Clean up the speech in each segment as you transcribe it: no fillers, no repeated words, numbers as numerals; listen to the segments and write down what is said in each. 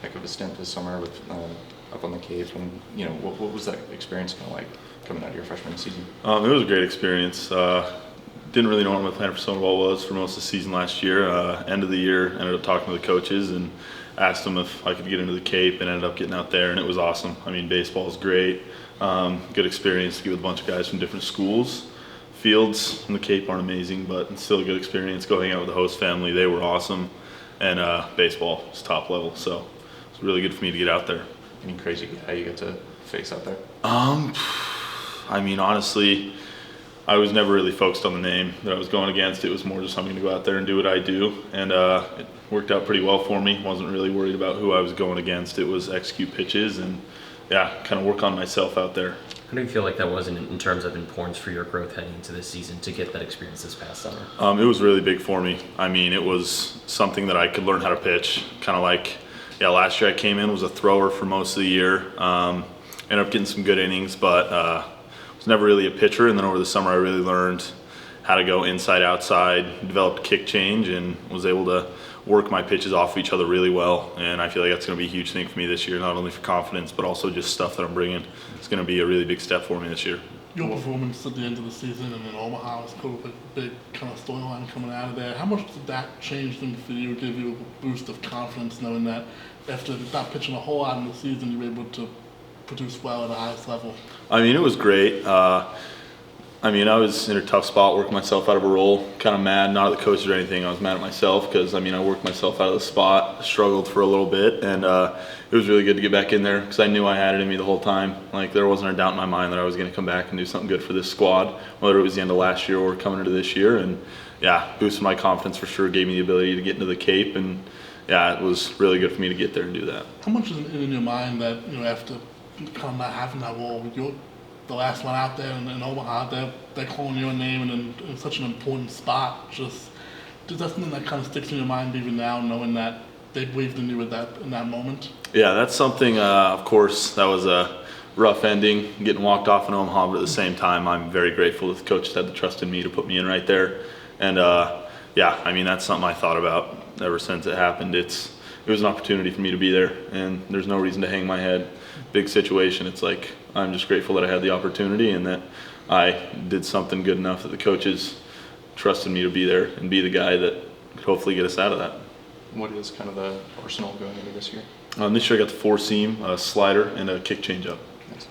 heck of a stint this summer with up on the Cape, and what was that experience kind of like coming out of your freshman season? It was a great experience. Didn't really know what my plan for summer ball was for most of the season last year. End of the year, ended up talking to the coaches and asked them if I could get into the Cape, and ended up getting out there, and it was awesome. I mean, baseball is great. Good experience to get with a bunch of guys from different schools. Fields in the Cape aren't amazing, but it's still a good experience. Go hang out with the host family. They were awesome. And baseball is top level, so it's really good for me to get out there. Any crazy guy you get to face out there? I mean, honestly, I was never really focused on the name that I was going against. It was more just I'm going to go out there and do what I do, and it worked out pretty well for me. Wasn't really worried about who I was going against. It was execute pitches and, kind of work on myself out there. How do you feel like that was in terms of importance for your growth heading into this season to get that experience this past summer? It was really big for me. I mean, it was something that I could learn how to pitch. Kind of like, last year I came in, was a thrower for most of the year. Ended up getting some good innings, but was never really a pitcher. And then over the summer I really learned how to go inside, outside, developed kick change, and was able to work my pitches off of each other really well. And I feel like that's going to be a huge thing for me this year, not only for confidence, but also just stuff that I'm bringing. It's going to be a really big step for me this year. Your performance at the end of the season and in Omaha was kind of a big kind of storyline coming out of there. How much did that change things for you, give you a boost of confidence, knowing that after not pitching a whole lot in the season, you were able to produce well at the highest level? I mean, it was great. I was in a tough spot, working myself out of a role, kind of mad, not at the coaches or anything. I was mad at myself because, I worked myself out of the spot, struggled for a little bit, and it was really good to get back in there because I knew I had it in me the whole time. Like, there wasn't a doubt in my mind that I was going to come back and do something good for this squad, whether it was the end of last year or coming into this year. And, boosted my confidence for sure, gave me the ability to get into the Cape, and, it was really good for me to get there and do that. How much is it in your mind that, after kind of not having that role, you're the last one out there in Omaha, they're calling your name and in such an important spot? Just, is that something that kind of sticks in your mind even now, knowing that they believed in you in that moment? Yeah, that's something, of course, that was a rough ending, getting walked off in Omaha, but at the same time, I'm very grateful that the coaches had the trust in me to put me in right there. And that's something I thought about ever since it happened. It was an opportunity for me to be there, and there's no reason to hang my head. Big situation. It's like, I'm just grateful that I had the opportunity and that I did something good enough that the coaches trusted me to be there and be the guy that could hopefully get us out of that. What is kind of the arsenal going into this year? This year I got the four-seam, a slider, and a kick changeup. Nice.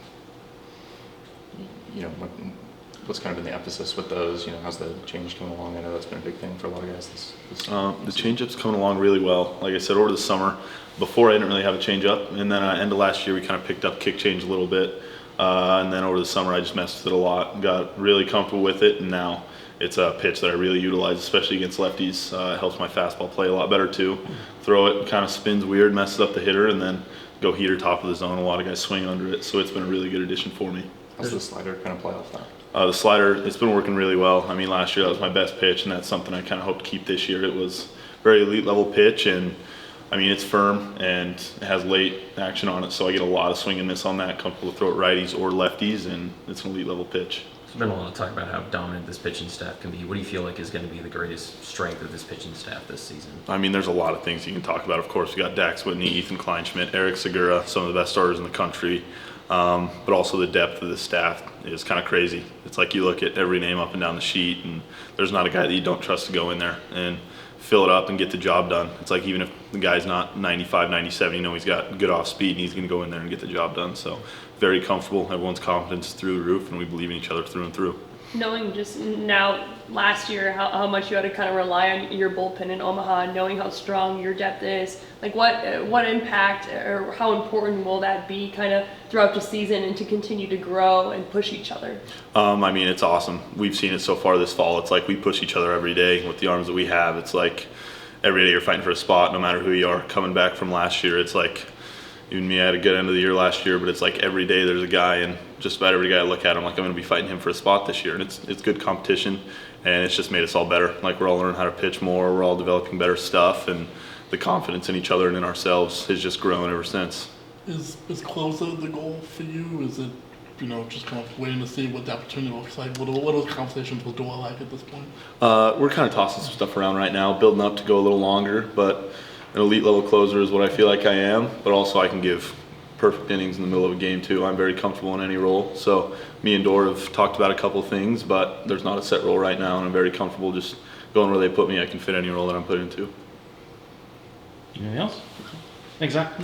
What's kind of been the emphasis with those? How's the change coming along? I know that's been a big thing for a lot of guys this the changeup's coming along really well. Like I said, over the summer, before I didn't really have a changeup, and then end of last year we kind of picked up kick change a little bit, and then over the summer I just messed with it a lot, got really comfortable with it, and now it's a pitch that I really utilize, especially against lefties. It helps my fastball play a lot better too. Throw it, kind of spins weird, messes up the hitter, and then go heater top of the zone. A lot of guys swing under it, so it's been a really good addition for me. How's the slider kind of play off that? The slider, it's been working really well. Last year that was my best pitch, and that's something I kind of hope to keep this year. It was very elite level pitch, and it's firm and it has late action on it, so I get a lot of swing and miss on that. Comfortable to throw it righties or lefties, and it's an elite level pitch. There's been a lot of talk about how dominant this pitching staff can be. What do you feel like is going to be the greatest strength of this pitching staff this season? There's a lot of things you can talk about. Of course, we got Dax Whitney, Ethan Kleinschmidt, Eric Segura, some of the best starters in the country. But also the depth of the staff is kind of crazy. It's like you look at every name up and down the sheet, and there's not a guy that you don't trust to go in there and fill it up and get the job done. It's like even if the guy's not 95, 97, he's got good off speed and he's going to go in there and get the job done. So very comfortable. Everyone's confidence is through the roof, and we believe in each other through and through. Knowing just now, last year, how much you had to kind of rely on your bullpen in Omaha, knowing how strong your depth is, like what impact or how important will that be kind of throughout the season and to continue to grow and push each other? It's awesome. We've seen it so far this fall. It's like we push each other every day with the arms that we have. It's like every day you're fighting for a spot, no matter who you are. Coming back from last year, it's like, even me, I had a good end of the year last year, but it's like every day there's a guy, and just about every guy I look at, I'm like, I'm going to be fighting him for a spot this year. And it's good competition, and it's just made us all better. Like, we're all learning how to pitch more, we're all developing better stuff, and the confidence in each other and in ourselves has just grown ever since. Is closer the goal for you? Is it, just kind of waiting to see what the opportunity looks like? What are those conversations with Doyle like at this point? We're kind of tossing some stuff around right now, building up to go a little longer, but an elite level closer is what I feel like I am, but also I can give perfect innings in the middle of a game too. I'm very comfortable in any role. So me and Dor have talked about a couple of things, but there's not a set role right now, and I'm very comfortable just going where they put me. I can fit any role that I'm put into. Anything else? Thanks, Zach.